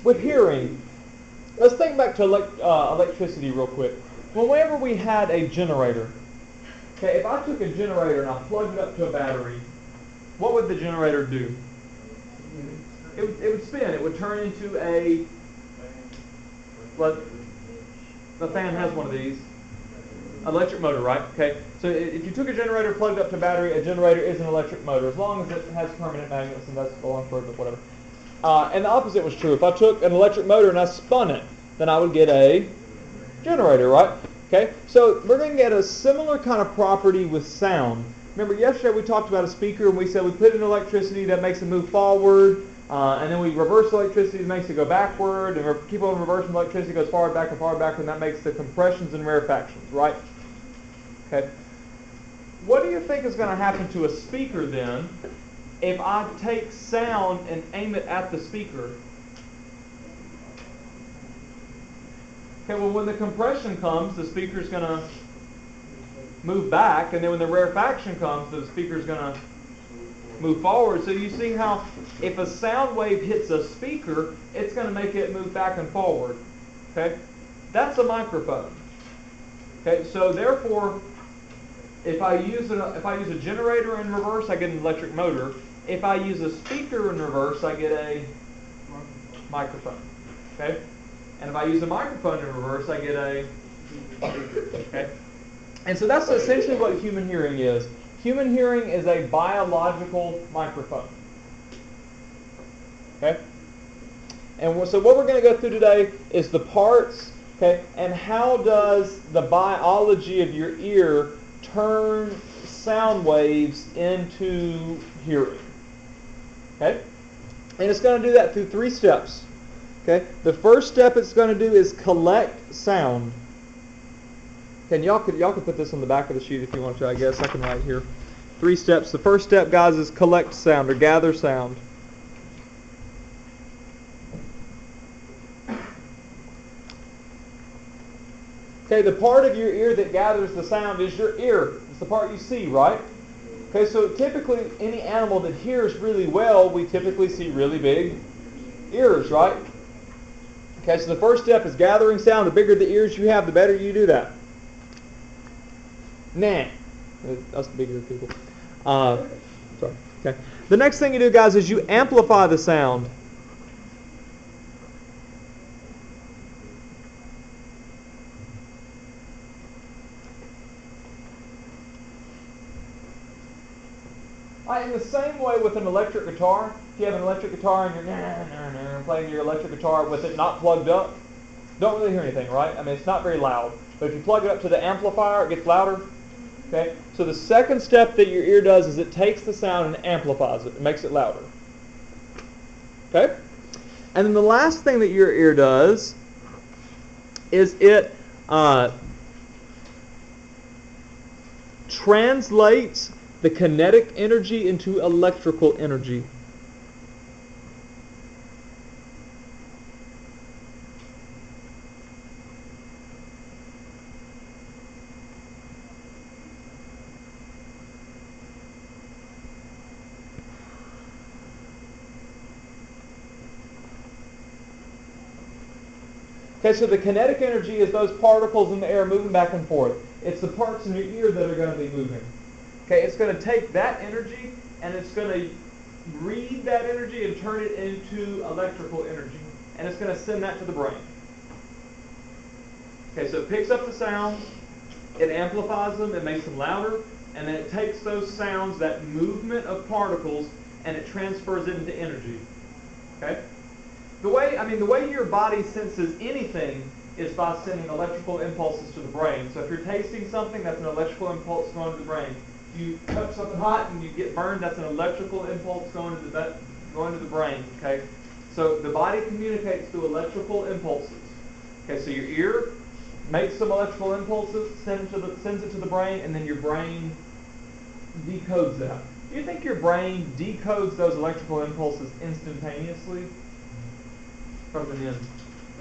with hearing, let's think back to electricity real quick. Whenever we had a generator, okay, if I took a generator and I plugged it up to a battery, what would the generator do? It would spin. It would turn into a, the fan has one of these, electric motor, right? Okay, so if you took a generator plugged up to a battery, a generator is an electric motor, as long as it has permanent magnets, and that's the long word, but whatever. And the opposite was true. If I took an electric motor and I spun it, then I would get a generator, right? Okay, so we're going to get a similar kind of property with sound. Remember yesterday we talked about a speaker and we said we put in electricity that makes it move forward, and then we reverse electricity that makes it go backward, and we keep on reversing electricity goes forward, backward, and that makes the compressions and rarefactions, right? Okay. What do you think is going to happen to a speaker then if I take sound and aim it at the speaker? Okay, well when the compression comes, the speaker's going to move back, and then when the rarefaction comes, the speaker's going to move forward. So you see how if a sound wave hits a speaker, it's going to make it move back and forward. Okay? That's a microphone. Okay, so therefore, if I use a generator in reverse, I get an electric motor. If I use a speaker in reverse, I get a microphone. Okay? And if I use a microphone in reverse, I get a speaker. Okay? And so that's essentially what human hearing is. Human hearing is a biological microphone. Okay? And so what we're going to go through today is the parts, okay, and how does the biology of your ear turn sound waves into hearing. Okay? And it's going to do that through 3 steps. Okay? The first step it's going to do is collect sound. Okay, and y'all could put this on the back of the sheet if you want to, I guess. I can write here. 3 steps. The first step, guys, is collect sound or gather sound. Okay, the part of your ear that gathers the sound is your ear. It's the part you see, right? Okay, so typically any animal that hears really well, we typically see really big ears, right? Okay, so the first step is gathering sound. The bigger the ears you have, the better you do that. Nah. Us bigger people. Sorry. Okay. The next thing you do, guys, is you amplify the sound. In the same way with an electric guitar, if you have an electric guitar and you're playing your electric guitar with it not plugged up, don't really hear anything, right? I mean, it's not very loud. But if you plug it up to the amplifier, it gets louder. Okay? So the second step that your ear does is it takes the sound and amplifies it. It makes it louder. Okay? And then the last thing that your ear does is it translates the kinetic energy into electrical energy. Okay, so the kinetic energy is those particles in the air moving back and forth. It's the parts in your ear that are going to be moving. Okay, it's going to take that energy and it's going to read that energy and turn it into electrical energy. And it's going to send that to the brain. Okay, so it picks up the sounds, it amplifies them, it makes them louder, and then it takes those sounds, that movement of particles, and it transfers it into energy. Okay? The way your body senses anything is by sending electrical impulses to the brain. So if you're tasting something, that's an electrical impulse going to the brain. You touch something hot and you get burned, that's an electrical impulse going to the brain. Okay, so the body communicates through electrical impulses. Okay, so your ear makes some electrical impulses, sends it to the brain, and then your brain decodes that. Do you think your brain decodes those electrical impulses instantaneously from the end?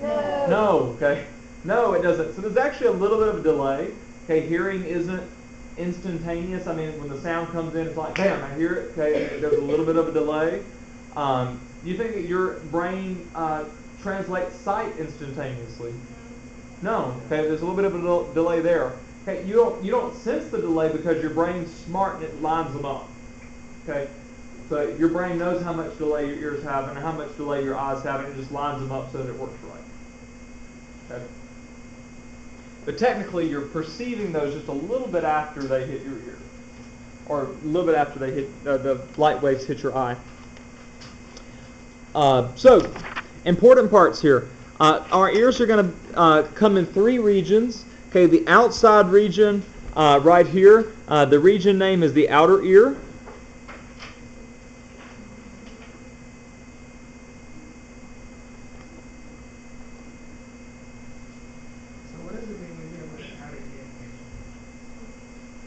No. No. Okay. No, it doesn't. So there's actually a little bit of a delay. Okay, hearing isn't instantaneous. I mean, when the sound comes in, it's like, bam, I hear it. Okay, there's a little bit of a delay. Do you think that your brain translate sight instantaneously? No. Okay, there's a little bit of a delay there. Okay, you don't sense the delay because your brain's smart and it lines them up. Okay, so your brain knows how much delay your ears have and how much delay your eyes have, and it just lines them up so that it works right. Okay. But technically, you're perceiving those just a little bit after they hit your ear, or a little bit after they hit the light waves hit your eye. So, important parts here. Our ears are going to come in three regions. Okay, the outside region right here, the region name is the outer ear.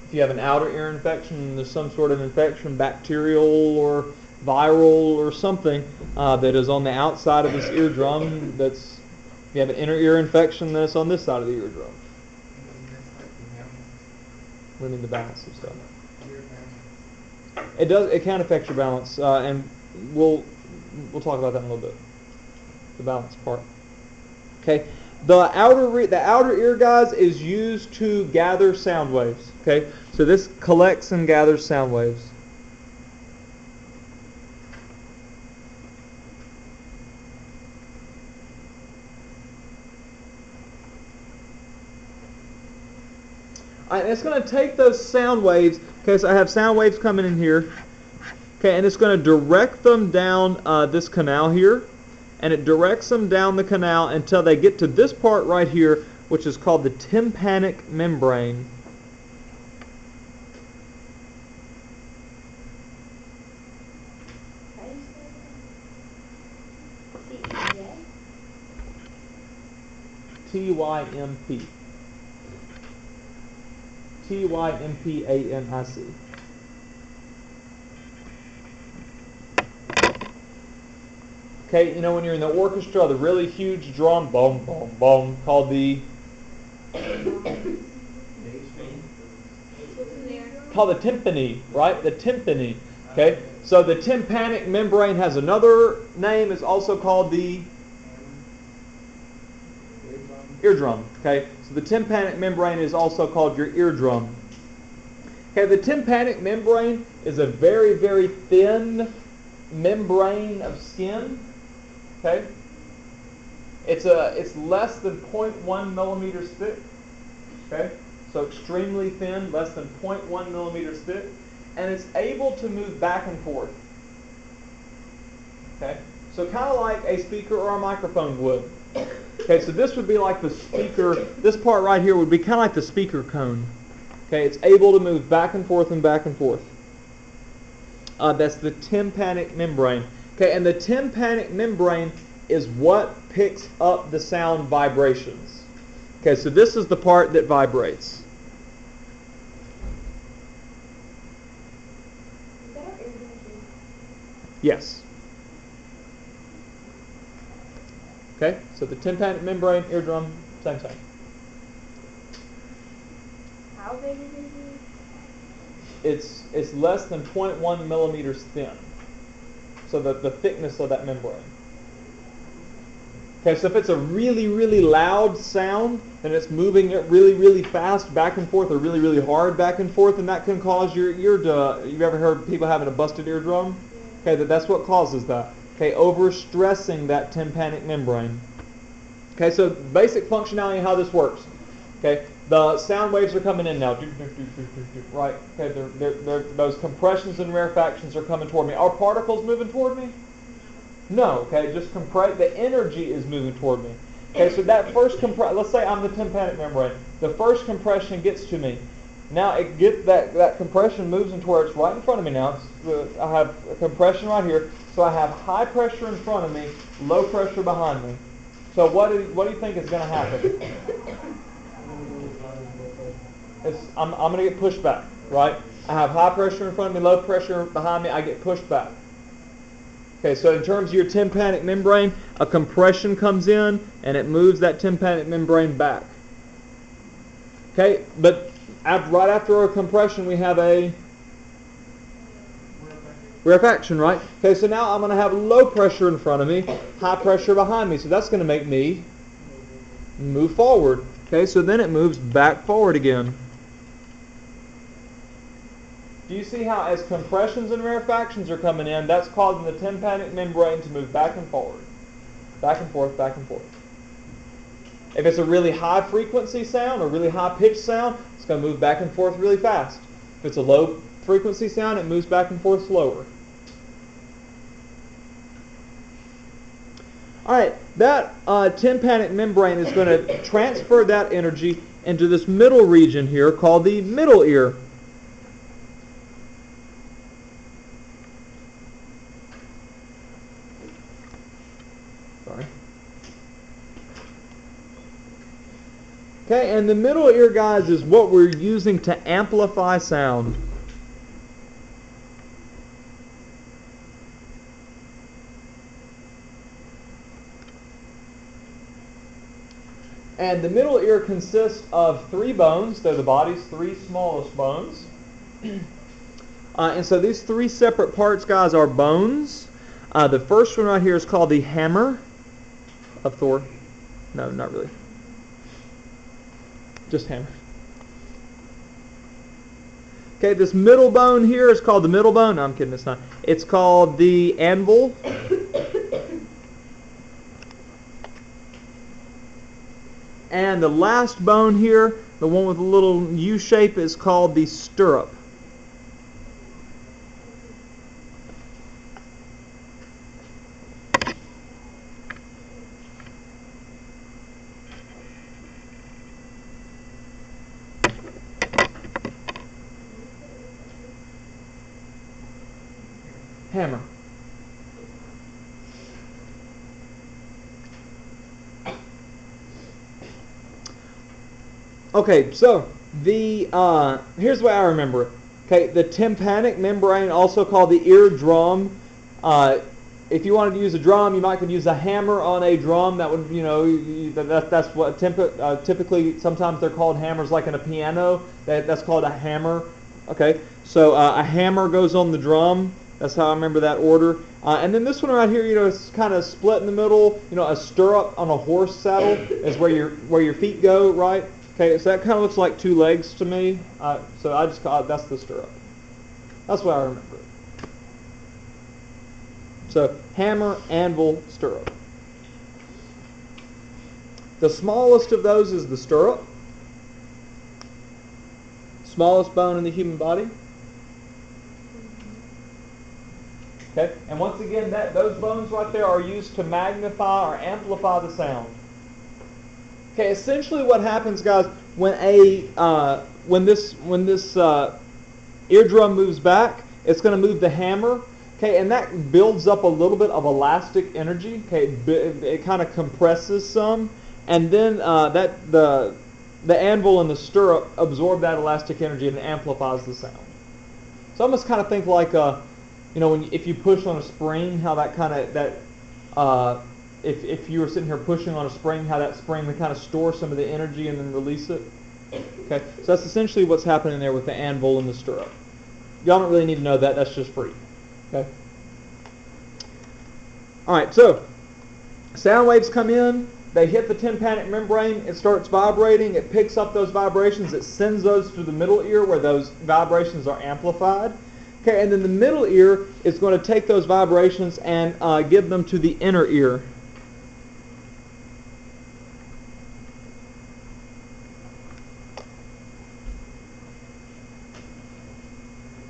If you have an outer ear infection, there's some sort of infection, bacterial or viral or something that is on the outside of this eardrum. If you have an inner ear infection, then it's on this side of the eardrum. What do you mean the balance of stuff? It does. It can affect your balance, and we'll talk about that in a little bit. The balance part. Okay. The outer ear, guys, is used to gather sound waves. Okay, so this collects and gathers sound waves. All right, and it's going to take those sound waves. Okay, so I have sound waves coming in here. Okay, and it's going to direct them down this canal here. And it directs them down the canal until they get to this part right here, which is called the tympanic membrane. T-Y-M-P. T-Y-M-P-A-N-I-C. Okay, you know when you're in the orchestra, the really huge drum, boom, boom, boom, called the tympani, right? The tympani. Okay, so the tympanic membrane has another name. It's also called the eardrum. Okay, so the tympanic membrane is also called your eardrum. Okay, the tympanic membrane is a very, very thin membrane of skin. Okay, it's less than 0.1 millimeters thick. Okay, so extremely thin, less than 0.1 millimeters thick, and it's able to move back and forth. Okay, so kind of like a speaker or a microphone would. Okay, so this would be like the speaker. This part right here would be kind of like the speaker cone. Okay, it's able to move back and forth and back and forth. That's the tympanic membrane. Okay, and the tympanic membrane is what picks up the sound vibrations. Okay, so this is the part that vibrates. Is that our eardrum too? Yes. Okay, so the tympanic membrane, eardrum, same thing. How big is it? It's less than 0.1 millimeters thin. So the thickness of that membrane. Okay, so if it's a really, really loud sound and it's moving it really, really fast back and forth or really, really hard back and forth, and that can cause your ear to, you've ever heard people having a busted eardrum? Okay, that's what causes that. Okay, overstressing that tympanic membrane. Okay, so basic functionality of how this works. Okay, the sound waves are coming in now. Right, okay, those compressions and rarefactions are coming toward me. Are particles moving toward me? No, okay, just the energy is moving toward me. Okay, so that first let's say I'm the tympanic membrane. The first compression gets to me. Now that compression moves into where it's right in front of me now. I have a compression right here, so I have high pressure in front of me, low pressure behind me. So what do you think is going to happen? I'm going to get pushed back, right? I have high pressure in front of me, low pressure behind me, I get pushed back. Okay, so in terms of your tympanic membrane, a compression comes in and it moves that tympanic membrane back. Okay, but right after a compression we have a rarefaction, right? Okay, so now I'm going to have low pressure in front of me, high pressure behind me. So that's going to make me move forward. Okay, so then it moves back forward again. Do you see how as compressions and rarefactions are coming in, that's causing the tympanic membrane to move back and forward? Back and forth, back and forth. If it's a really high frequency sound or really high pitched sound, it's going to move back and forth really fast. If it's a low frequency sound, it moves back and forth slower. Alright, that tympanic membrane is going to transfer that energy into this middle region here called the middle ear. Sorry. Okay, and the middle ear, guys, is what we're using to amplify sound. And the middle ear consists of 3 bones. They're the body's 3 smallest bones. And so these 3 separate parts, guys, are bones. The first one right here is called the hammer of Thor. No, not really. Just hammer. Okay, this middle bone here is called the middle bone. No, I'm kidding, it's not. It's called the anvil. And the last bone here, the one with a little U shape, is called the stirrup. Hammer. Okay, so the here's the way I remember it. Okay, the tympanic membrane, also called the eardrum. If you wanted to use a drum, you might could use a hammer on a drum. That would, that's what typically sometimes they're called hammers, like in a piano. That's called a hammer. Okay, so a hammer goes on the drum. That's how I remember that order. And then this one right here, it's kind of split in the middle. A stirrup on a horse saddle is where your feet go, right? Okay, so that kind of looks like 2 legs to me. So I just call it, that's the stirrup. That's what I remember it. So hammer, anvil, stirrup. The smallest of those is the stirrup. Smallest bone in the human body. Okay, and once again, those bones right there are used to magnify or amplify the sound. Okay, essentially what happens, guys, when this eardrum moves back, it's going to move the hammer. Okay, and that builds up a little bit of elastic energy. Okay, it kind of compresses some, and then the anvil and the stirrup absorb that elastic energy and it amplifies the sound. So I almost kind of think like if you push on a spring, how that kind of if you were sitting here pushing on a spring, how that spring would kind of store some of the energy and then release it. Okay, so that's essentially what's happening there with the anvil and the stirrup. Y'all don't really need to know that. That's just free. Okay. All right, so sound waves come in. They hit the tympanic membrane. It starts vibrating. It picks up those vibrations. It sends those to the middle ear where those vibrations are amplified. Okay, and then the middle ear is going to take those vibrations and give them to the inner ear.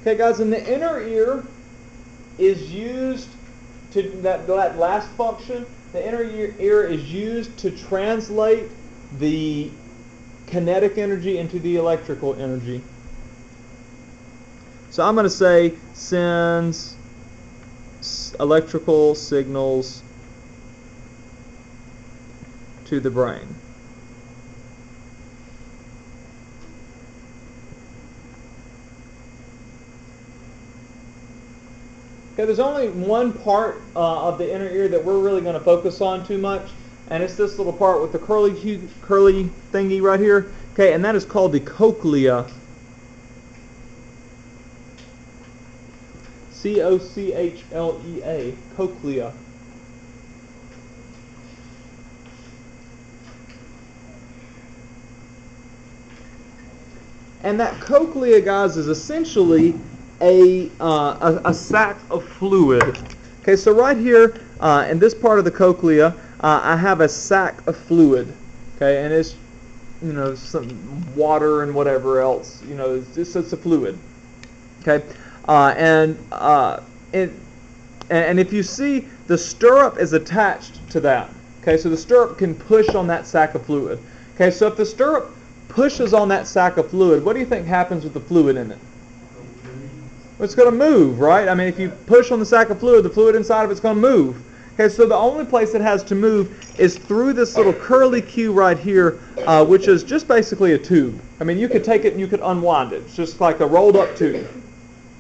Okay, guys, and the inner ear is used to, that last function, the inner ear is used to translate the kinetic energy into the electrical energy. So I'm going to say sends electrical signals to the brain. Okay, there's only one part of the inner ear that we're really going to focus on too much, and it's this little part with the curly thingy right here. Okay, and that is called the cochlea. Cochlea, cochlea. And that cochlea, guys, is essentially a sac of fluid. Okay, so right here in this part of the cochlea, I have a sac of fluid. Okay, and it's some water and whatever else. It's a fluid. Okay, and if you see, the stirrup is attached to that. Okay, so the stirrup can push on that sac of fluid. Okay, so if the stirrup pushes on that sac of fluid, what do you think happens with the fluid in it? Well, it's going to move, right? I mean, if you push on the sac of fluid, the fluid inside of it's going to move. Okay, so the only place it has to move is through this little curly Q right here, which is just basically a tube. I mean, you could take it and you could unwind it. It's just like a rolled up tube.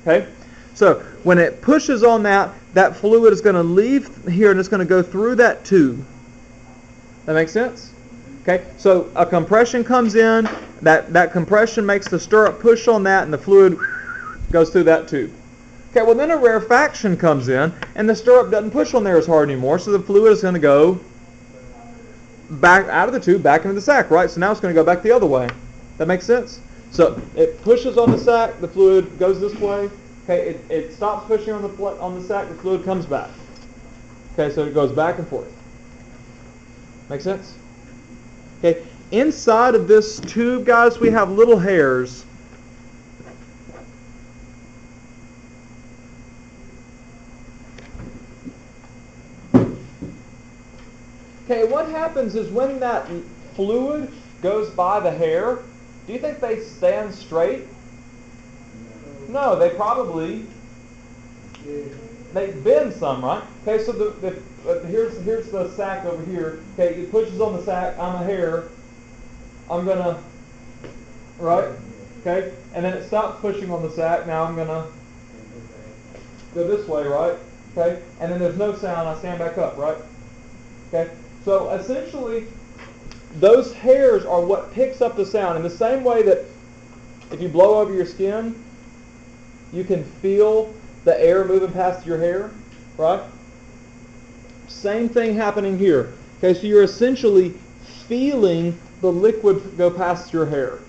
Okay? So when it pushes on that, that fluid is going to leave here and it's going to go through that tube. That makes sense? Okay, so a compression comes in, that compression makes the stirrup push on that, and the fluid goes through that tube. Okay, well then a rarefaction comes in, and the stirrup doesn't push on there as hard anymore, so the fluid is going to go back out of the tube, back into the sac, right? So now it's going to go back the other way. That makes sense? So it pushes on the sac, the fluid goes this way. Okay, it stops pushing on the sac, the fluid comes back. Okay, so it goes back and forth. Make sense? Okay, inside of this tube, guys, we have little hairs. Okay, what happens is when that fluid goes by the hair, do you think they stand straight? No, they probably they bend some, right? Okay, so here's the sac over here. Okay, it pushes on the sac. I'm a hair. I'm gonna right. Okay, and then it stops pushing on the sac. Now I'm gonna go this way, right? Okay, and then there's no sound. I stand back up, right? Okay, so essentially, those hairs are what picks up the sound in the same way that if you blow over your skin, you can feel the air moving past your hair, right? Same thing happening here. Okay, so you're essentially feeling the liquid go past your hair.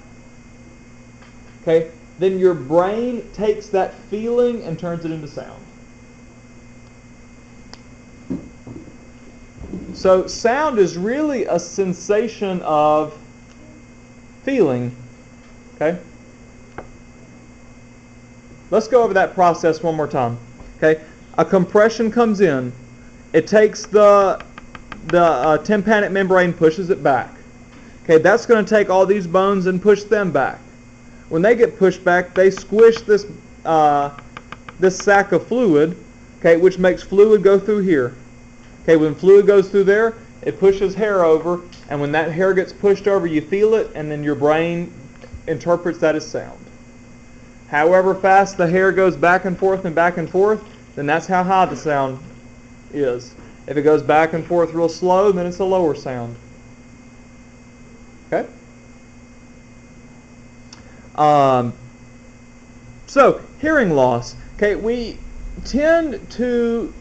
Okay, then your brain takes that feeling and turns it into sound. So sound is really a sensation of feeling. Okay? Let's go over that process one more time. Okay? A compression comes in. It takes the tympanic membrane, pushes it back. Okay, that's going to take all these bones and push them back. When they get pushed back, they squish this sac of fluid, okay, which makes fluid go through here. Okay, when fluid goes through there, it pushes hair over, and when that hair gets pushed over, you feel it, and then your brain interprets that as sound. However fast the hair goes back and forth, then that's how high the sound is. If it goes back and forth real slow, then it's a lower sound. Okay? So, hearing loss. Okay, we tend to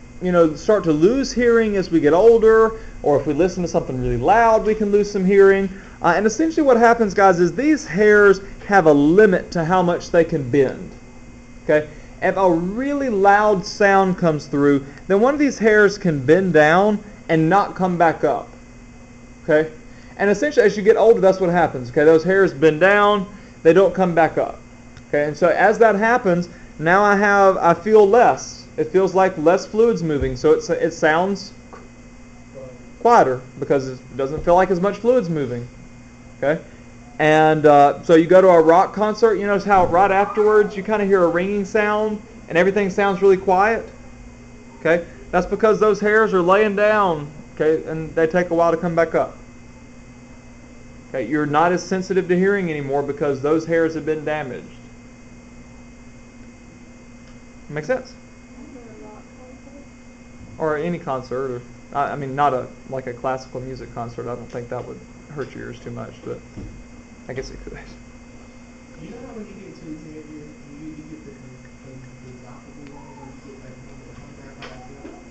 start to lose hearing as we get older, or if we listen to something really loud, we can lose some hearing. And essentially what happens, guys, is these hairs have a limit to how much they can bend. Okay? If a really loud sound comes through, then one of these hairs can bend down and not come back up. Okay? And essentially, as you get older, that's what happens. Okay? Those hairs bend down, they don't come back up. Okay? And so as that happens, now I feel less. It feels like less fluid's moving, so it sounds quieter because it doesn't feel like as much fluid's moving. Okay? And so you go to a rock concert, you notice how right afterwards you kind of hear a ringing sound and everything sounds really quiet? Okay? That's because those hairs are laying down, okay, and they take a while to come back up. Okay? You're not as sensitive to hearing anymore because those hairs have been damaged. Make sense? Or any concert, or I mean, not like a classical music concert. I don't think that would hurt your ears too much, but I guess it could. You know how when you get too heavy, you get the optical ones, or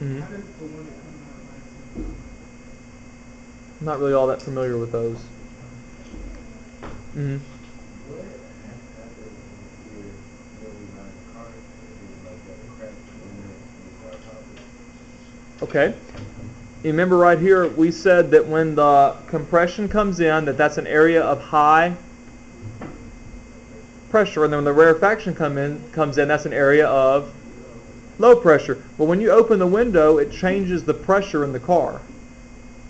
Mhm. How does the one that comes out like I'm not really all that familiar with those. Mhm. What happens if when we ride a car and like a crack window and the car popping? Okay. You remember right here we said that when the compression comes in, that's an area of high pressure, and then when the rarefaction comes in, that's an area of low pressure. But when you open the window, it changes the pressure in the car.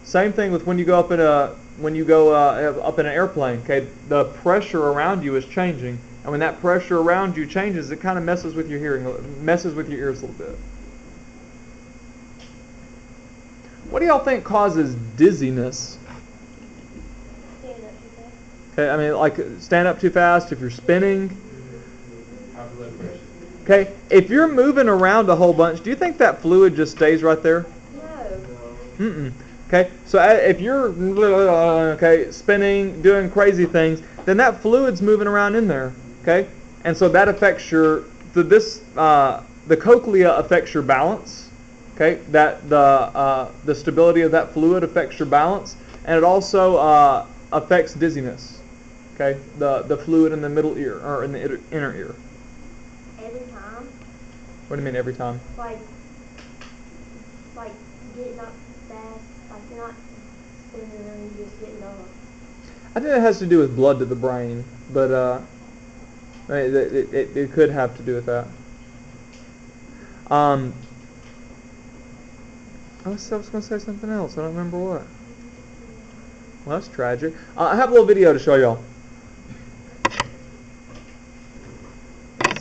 Same thing with when you go up in up in an airplane. Okay, the pressure around you is changing, and when that pressure around you changes, it kind of messes with your hearing, messes with your ears a little bit. What do y'all think causes dizziness? Stand up too fast. Okay, I mean, like stand up too fast, if you're spinning. High blood pressure. Okay, if you're moving around a whole bunch, do you think that fluid just stays right there? No. Mm-mm. Okay, so if you're spinning, doing crazy things, then that fluid's moving around in there. Okay, and so that affects the cochlea affects your balance. Okay, that the stability of that fluid affects your balance, and it also affects dizziness. Okay, the fluid in the middle ear or in the inner ear. Every time. What do you mean every time? Like getting up fast. Like you're not spinning and you're just getting up. I think it has to do with blood to the brain, but it could have to do with that. I was going to say something else. I don't remember what. Well, that's tragic. I have a little video to show y'all.